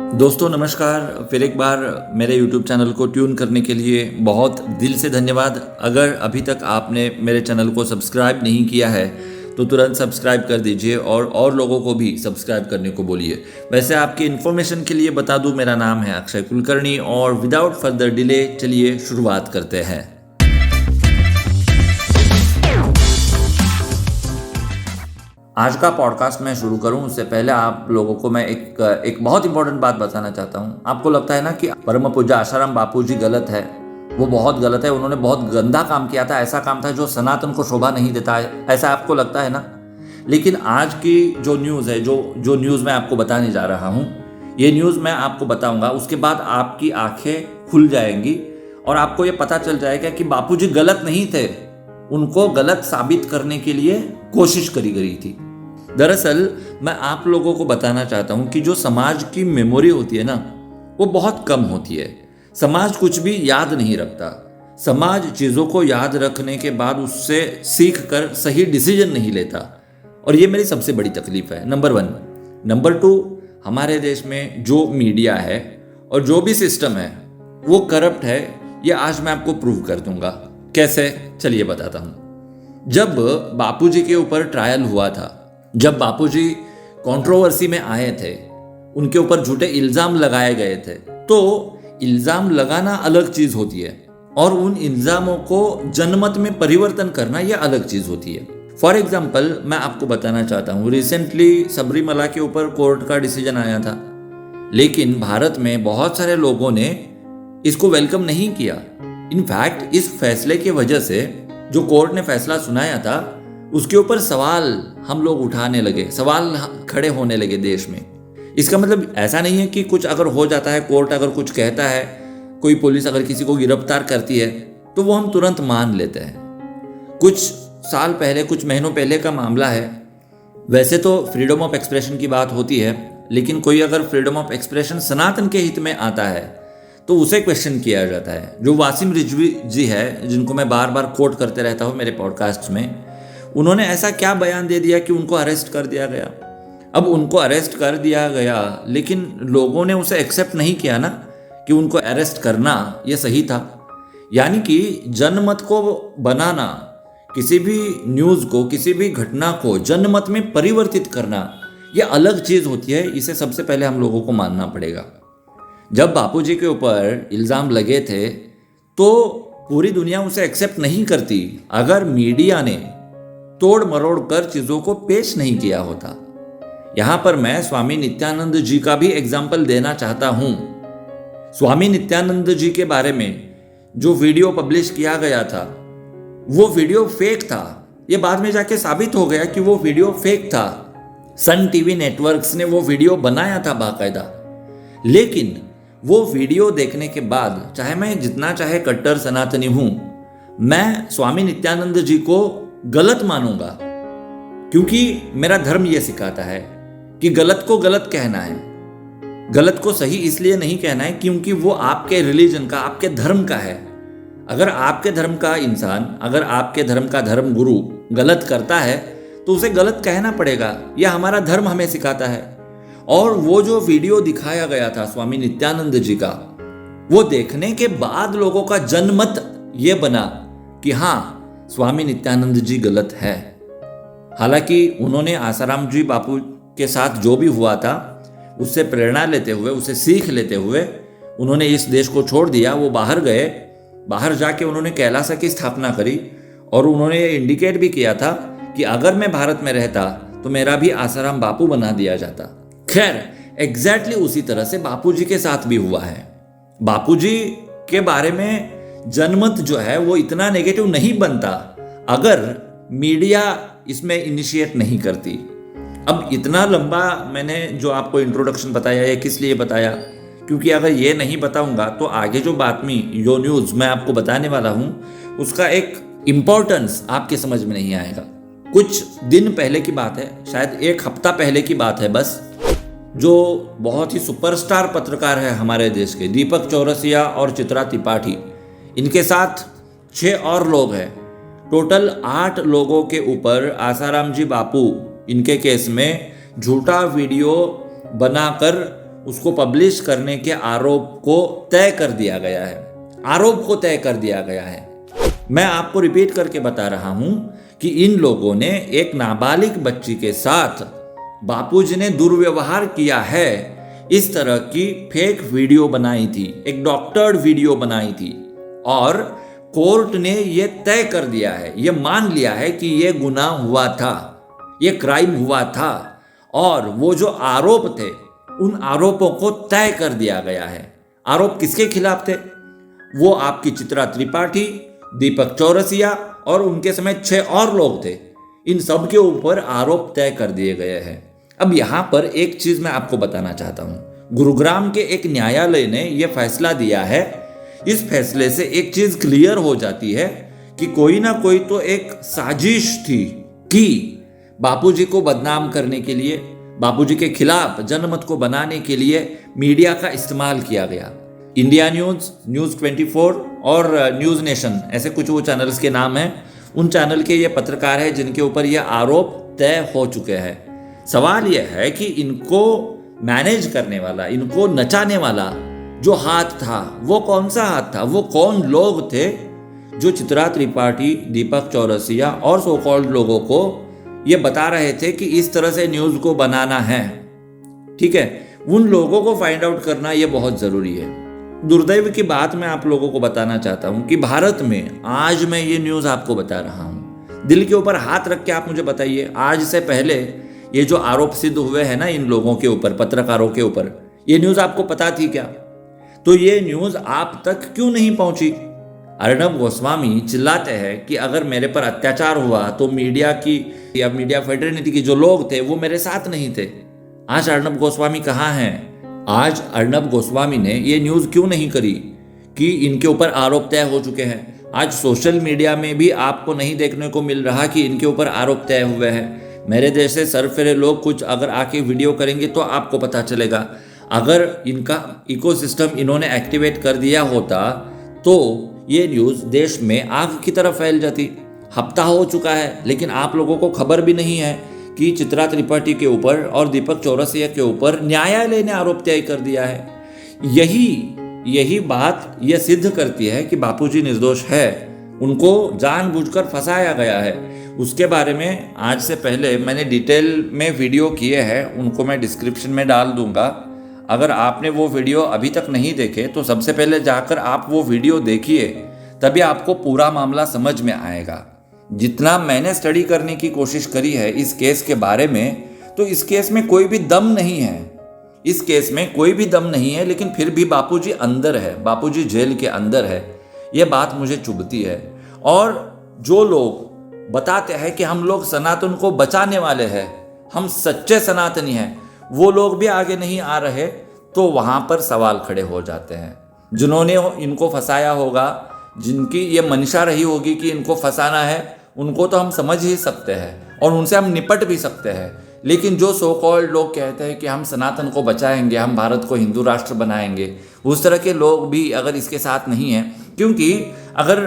दोस्तों नमस्कार। फिर एक बार मेरे YouTube चैनल को ट्यून करने के लिए बहुत दिल से धन्यवाद। अगर अभी तक आपने मेरे चैनल को सब्सक्राइब नहीं किया है तो तुरंत सब्सक्राइब कर दीजिए और लोगों को भी सब्सक्राइब करने को बोलिए। वैसे आपकी इन्फॉर्मेशन के लिए बता दूं, मेरा नाम है अक्षय कुलकर्णी और विदाउट फर्दर डिले चलिए शुरुआत करते हैं। आज का पॉडकास्ट मैं शुरू करूं उससे पहले आप लोगों को मैं एक बहुत इंपॉर्टेंट बात बताना चाहता हूं। आपको लगता है ना कि परम पूज्य आसाराम बापू जी गलत है, वो बहुत गलत है, उन्होंने बहुत गंदा काम किया था, ऐसा काम था जो सनातन को शोभा नहीं देता है, ऐसा आपको लगता है ना। लेकिन आज की जो न्यूज़ है, जो न्यूज़ मैं आपको बताने जा रहा हूँ, ये न्यूज़ मैं आपको बताऊँगा, उसके बाद आपकी आंखें खुल जाएंगी और आपको ये पता चल जाएगा कि बापू जी गलत नहीं थे, उनको गलत साबित करने के लिए कोशिश करी गई थी। दरअसल मैं आप लोगों को बताना चाहता हूं कि जो समाज की मेमोरी होती है ना, वो बहुत कम होती है। समाज कुछ भी याद नहीं रखता। समाज चीज़ों को याद रखने के बाद उससे सीख कर सही डिसीजन नहीं लेता, और ये मेरी सबसे बड़ी तकलीफ है, नंबर 1। नंबर 2, हमारे देश में जो मीडिया है और जो भी सिस्टम है वो करप्ट है। ये आज मैं आपको प्रूव कर दूंगा। कैसे, चलिए बताता हूँ। जब बापूजी के ऊपर ट्रायल हुआ था, जब बापूजी कंट्रोवर्सी में आए थे, उनके ऊपर झूठे इल्जाम लगाए गए थे, तो इल्जाम लगाना अलग चीज होती है और उन इल्जामों को जनमत में परिवर्तन करना यह अलग चीज होती है। फॉर एग्जाम्पल मैं आपको बताना चाहता हूँ, रिसेंटली सबरीमला के ऊपर कोर्ट का डिसीजन आया था, लेकिन भारत में बहुत सारे लोगों ने इसको वेलकम नहीं किया। इनफैक्ट इस फैसले की वजह से जो कोर्ट ने फैसला सुनाया था उसके ऊपर सवाल हम लोग उठाने लगे, सवाल खड़े होने लगे देश में। इसका मतलब ऐसा नहीं है कि कुछ अगर हो जाता है, कोर्ट अगर कुछ कहता है, कोई पुलिस अगर किसी को गिरफ्तार करती है तो वो हम तुरंत मान लेते हैं। कुछ साल पहले, कुछ महीनों पहले का मामला है। वैसे तो फ्रीडम ऑफ एक्सप्रेशन की बात होती है, लेकिन कोई अगर फ्रीडम ऑफ एक्सप्रेशन सनातन के हित में आता है तो उसे क्वेश्चन किया जाता है। जो वासिम रिजवी जी है, जिनको मैं बार बार कोट करते रहता हूँ मेरे पॉडकास्ट में, उन्होंने ऐसा क्या बयान दे दिया कि उनको अरेस्ट कर दिया गया। अब उनको अरेस्ट कर दिया गया, लेकिन लोगों ने उसे एक्सेप्ट नहीं किया ना कि उनको अरेस्ट करना ये सही था। यानी कि जनमत को बनाना, किसी भी न्यूज़ को, किसी भी घटना को जनमत में परिवर्तित करना, ये अलग चीज़ होती है। इसे सबसे पहले हम लोगों को मानना पड़ेगा। जब बापूजी के ऊपर इल्ज़ाम लगे थे तो पूरी दुनिया उसे एक्सेप्ट नहीं करती अगर मीडिया ने तोड़ मरोड़ कर चीजों को पेश नहीं किया होता। यहां पर मैं स्वामी नित्यानंद जी का भी एग्जाम्पल देना चाहता हूं। स्वामी नित्यानंद जी के बारे में जो वीडियो पब्लिश किया गया था, वो वीडियो फेक था। ये बाद में जाके साबित हो गया कि वो वीडियो फेक था। सन टीवी नेटवर्क्स ने वो वीडियो बनाया था बाकायदा, लेकिन वो वीडियो देखने के बाद, चाहे मैं जितना चाहे कट्टर सनातनी हूं, मैं स्वामी नित्यानंद जी को गलत मानूंगा, क्योंकि मेरा धर्म यह सिखाता है कि गलत को गलत कहना है। गलत को सही इसलिए नहीं कहना है क्योंकि वो आपके रिलीजन का, आपके धर्म का है। अगर आपके धर्म का इंसान, अगर आपके धर्म का धर्म गुरु गलत करता है तो उसे गलत कहना पड़ेगा। यह हमारा धर्म हमें सिखाता है। और वो जो वीडियो दिखाया गया था स्वामी नित्यानंद जी का, वो देखने के बाद लोगों का जनमत ये बना कि हाँ, स्वामी नित्यानंद जी गलत है। हालांकि उन्होंने आसाराम जी बापू के साथ जो भी हुआ था उससे प्रेरणा लेते हुए, उसे सीख लेते हुए उन्होंने इस देश को छोड़ दिया। वो बाहर गए, बाहर जाके उन्होंने कैलासा की स्थापना करी और उन्होंने ये इंडिकेट भी किया था कि अगर मैं भारत में रहता तो मेरा भी आसाराम बापू बना दिया जाता। खैर, एग्जैक्टली उसी तरह से बापू जी के साथ भी हुआ है। बापू जी के बारे में जनमत जो है वो इतना नेगेटिव नहीं बनता अगर मीडिया इसमें इनिशिएट नहीं करती। अब इतना लंबा मैंने जो आपको इंट्रोडक्शन बताया, ये किस लिए बताया, क्योंकि अगर ये नहीं बताऊंगा तो आगे जो बातमी, जो न्यूज़ मैं आपको बताने वाला हूं, उसका एक इम्पोर्टेंस आपके समझ में नहीं आएगा। कुछ दिन पहले की बात है, शायद एक हफ्ता पहले की बात है बस, जो बहुत ही सुपरस्टार पत्रकार है हमारे देश के, दीपक चौरसिया और चित्रा त्रिपाठी, इनके साथ 6 और लोग हैं। टोटल 8 लोगों के ऊपर आसाराम जी बापू, इनके केस में झूठा वीडियो बनाकर उसको पब्लिश करने के आरोप को तय कर दिया गया है। आरोप को तय कर दिया गया है। मैं आपको रिपीट करके बता रहा हूं कि इन लोगों ने एक नाबालिग बच्ची के साथ बापूजी ने दुर्व्यवहार किया है, इस तरह की फेक वीडियो बनाई थी, एक डॉक्टर्ड वीडियो बनाई थी, और कोर्ट ने यह तय कर दिया है, यह मान लिया है कि यह गुनाह हुआ था, यह क्राइम हुआ था, और वो जो आरोप थे उन आरोपों को तय कर दिया गया है। आरोप किसके खिलाफ थे? वो आपकी चित्रा त्रिपाठी, दीपक चौरसिया और उनके समेत 6 और लोग थे। इन सब के ऊपर आरोप तय कर दिए गए हैं। अब यहाँ पर एक चीज मैं आपको बताना चाहता हूँ। गुरुग्राम के एक न्यायालय ने यह फैसला दिया है। इस फैसले से एक चीज क्लियर हो जाती है कि कोई ना कोई तो एक साजिश थी कि बापूजी को बदनाम करने के लिए, बापूजी के खिलाफ जनमत को बनाने के लिए मीडिया का इस्तेमाल किया गया। इंडिया न्यूज़, न्यूज़ 24 और न्यूज़ नेशन, ऐसे कुछ वो चैनल्स के नाम हैं। उन चैनल के ये पत्रकार हैं जिनके ऊपर ये आरोप तय हो चुके हैं। सवाल यह है कि इनको मैनेज करने वाला, इनको नचाने वाला जो हाथ था वो कौन सा हाथ था? वो कौन लोग थे जो चित्रा त्रिपाठी, दीपक चौरसिया और सो कॉल्ड लोगों को ये बता रहे थे कि इस तरह से न्यूज़ को बनाना है? ठीक है, उन लोगों को फाइंड आउट करना ये बहुत ज़रूरी है। दुर्दैव की बात मैं आप लोगों को बताना चाहता हूं कि भारत में आज मैं ये न्यूज़ आपको बता रहा हूं, दिल के ऊपर हाथ रख के आप मुझे बताइए, आज से पहले ये जो आरोप सिद्ध हुए हैं ना इन लोगों के ऊपर, पत्रकारों के ऊपर, ये न्यूज़ आपको पता थी क्या? तो ये न्यूज़ आप तक क्यों नहीं पहुंची? अर्णब गोस्वामी चिल्लाते हैं कि अगर मेरे पर अत्याचार हुआ तो मीडिया की या मीडिया फेडरेनिटी के जो लोग थे वो मेरे साथ नहीं थे। आज अर्णब गोस्वामी कहाँ हैं? आज अर्णब गोस्वामी ने ये न्यूज़ क्यों नहीं करी कि इनके ऊपर आरोप तय हो चुके हैं? आज सोशल मीडिया में भी आपको नहीं देखने को मिल रहा कि इनके ऊपर आरोप तय हुए हैं। मेरे जैसे सरफेरे लोग कुछ अगर आके वीडियो करेंगे तो आपको पता चलेगा। अगर इनका इकोसिस्टम इन्होंने एक्टिवेट कर दिया होता तो ये न्यूज़ देश में आग की तरह फैल जाती। हफ्ता हो चुका है लेकिन आप लोगों को खबर भी नहीं है कि चित्रा त्रिपाठी के ऊपर और दीपक चौरसिया के ऊपर न्यायालय ने आरोप तय कर दिया है। यही बात यह सिद्ध करती है कि बापूजी निर्दोष है, उनको जानबूझकर फंसाया गया है। उसके बारे में आज से पहले मैंने डिटेल में वीडियो किए हैं, उनको मैं डिस्क्रिप्शन में डाल दूंगा। अगर आपने वो वीडियो अभी तक नहीं देखे तो सबसे पहले जाकर आप वो वीडियो देखिए, तभी आपको पूरा मामला समझ में आएगा। जितना मैंने स्टडी करने की कोशिश करी है इस केस के बारे में, तो इस केस में कोई भी दम नहीं है। इस केस में कोई भी दम नहीं है, लेकिन फिर भी बापूजी अंदर है, बापूजी जेल के अंदर है। ये बात मुझे चुभती है। और जो लोग बताते हैं कि हम लोग सनातन को बचाने वाले हैं, हम सच्चे सनातनी हैं, वो लोग भी आगे नहीं आ रहे, तो वहाँ पर सवाल खड़े हो जाते हैं। जिन्होंने इनको फंसाया होगा, जिनकी ये मंशा रही होगी कि इनको फंसाना है, उनको तो हम समझ ही सकते हैं और उनसे हम निपट भी सकते हैं। लेकिन जो सो कॉल्ड लोग कहते हैं कि हम सनातन को बचाएंगे, हम भारत को हिंदू राष्ट्र बनाएंगे, उस तरह के लोग भी अगर इसके साथ नहीं हैं, क्योंकि अगर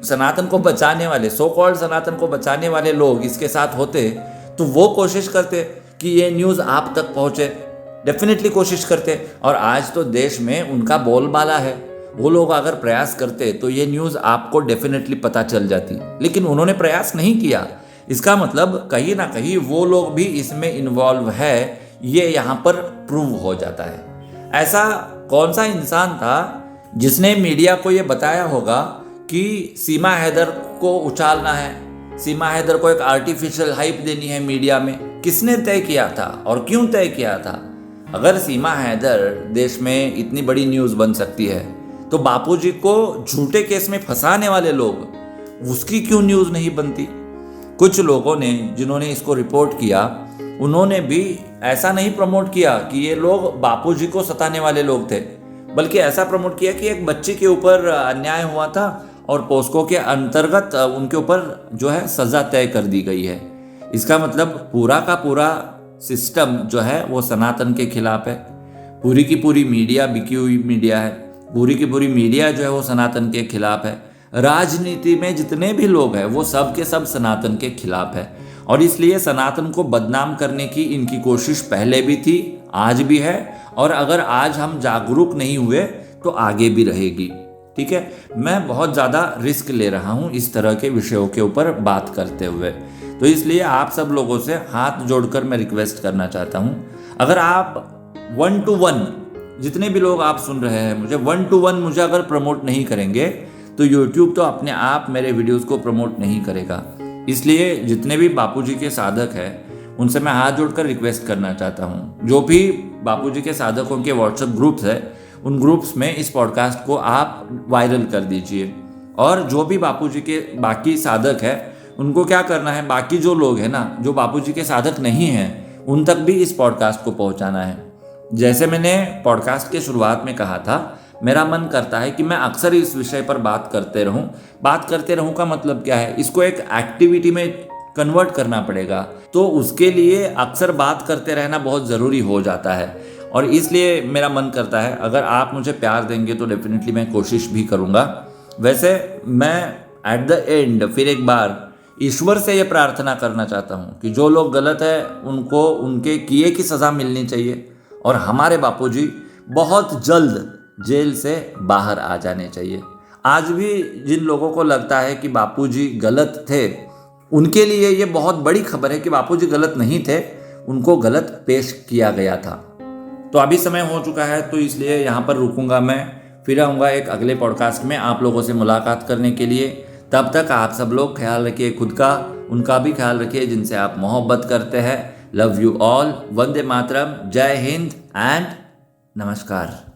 सनातन को बचाने वाले, सो कॉल्ड सनातन को बचाने वाले लोग इसके साथ होते तो वो कोशिश करते कि ये न्यूज़ आप तक पहुँचे, डेफिनेटली कोशिश करते। और आज तो देश में उनका बोलबाला है, वो लोग अगर प्रयास करते तो ये न्यूज़ आपको डेफिनेटली पता चल जाती, लेकिन उन्होंने प्रयास नहीं किया। इसका मतलब कहीं ना कहीं वो लोग भी इसमें इन्वॉल्व है, ये यहाँ पर प्रूव हो जाता है। ऐसा कौन सा इंसान था जिसने मीडिया को ये बताया होगा कि सीमा हैदर को उछालना है, सीमा हैदर को एक आर्टिफिशियल हाइप देनी है मीडिया में? किसने तय किया था और क्यों तय किया था? अगर सीमा हैदर देश में इतनी बड़ी न्यूज़ बन सकती है तो बापूजी को झूठे केस में फंसाने वाले लोग, उसकी क्यों न्यूज़ नहीं बनती? कुछ लोगों ने जिन्होंने इसको रिपोर्ट किया, उन्होंने भी ऐसा नहीं प्रमोट किया कि ये लोग बापूजी को सताने वाले लोग थे, बल्कि ऐसा प्रमोट किया कि एक बच्ची के ऊपर अन्याय हुआ था और पोस्को के अंतर्गत उनके ऊपर जो है सज़ा तय कर दी गई है। इसका मतलब पूरा का पूरा सिस्टम जो है वो सनातन के खिलाफ है। पूरी की पूरी मीडिया बिकी हुई मीडिया है, पूरी की पूरी मीडिया जो है वो सनातन के खिलाफ है। राजनीति में जितने भी लोग हैं वो सब के सब सनातन के खिलाफ है। और इसलिए सनातन को बदनाम करने की इनकी कोशिश पहले भी थी, आज भी है, और अगर आज हम जागरूक नहीं हुए तो आगे भी रहेगी। ठीक है, मैं बहुत ज़्यादा रिस्क ले रहा हूँ इस तरह के विषयों के ऊपर बात करते हुए, तो इसलिए आप सब लोगों से हाथ जोड़कर मैं रिक्वेस्ट करना चाहता हूँ, अगर आप 1 to 1 जितने भी लोग आप सुन रहे हैं मुझे 1 to 1 मुझे अगर प्रमोट नहीं करेंगे तो YouTube तो अपने आप मेरे वीडियोस को प्रमोट नहीं करेगा। इसलिए जितने भी बापूजी के साधक हैं उनसे मैं हाथ जोड़कर रिक्वेस्ट करना चाहता हूँ, जो भी बापूजी के साधकों के व्हाट्सएप ग्रुप्स है उन ग्रुप्स में इस पॉडकास्ट को आप वायरल कर दीजिए। और जो भी बापूजी के बाकी साधक है उनको क्या करना है, बाकी जो लोग हैं ना जो बापूजी के साधक नहीं हैं उन तक भी इस पॉडकास्ट को पहुंचाना है। जैसे मैंने पॉडकास्ट के शुरुआत में कहा था, मेरा मन करता है कि मैं अक्सर इस विषय पर बात करते रहूं। बात करते रहूं का मतलब क्या है, इसको एक एक्टिविटी में कन्वर्ट करना पड़ेगा, तो उसके लिए अक्सर बात करते रहना बहुत ज़रूरी हो जाता है। और इसलिए मेरा मन करता है अगर आप मुझे प्यार देंगे तो डेफिनेटली मैं कोशिश भी करूँगा। वैसे मैं एट द एंड फिर एक बार ईश्वर से ये प्रार्थना करना चाहता हूँ कि जो लोग गलत है उनको उनके किए की सज़ा मिलनी चाहिए और हमारे बापूजी बहुत जल्द जेल से बाहर आ जाने चाहिए। आज भी जिन लोगों को लगता है कि बापूजी गलत थे उनके लिए ये बहुत बड़ी खबर है कि बापूजी गलत नहीं थे, उनको गलत पेश किया गया था। तो अभी समय हो चुका है तो इसलिए यहाँ पर रुकूंगा मैं, फिर आऊँगा एक अगले पॉडकास्ट में आप लोगों से मुलाकात करने के लिए। तब तक आप सब लोग ख्याल रखिए खुद का, उनका भी ख्याल रखिए जिनसे आप मोहब्बत करते हैं। Love you all, Vande Mataram, जय हिंद एंड नमस्कार।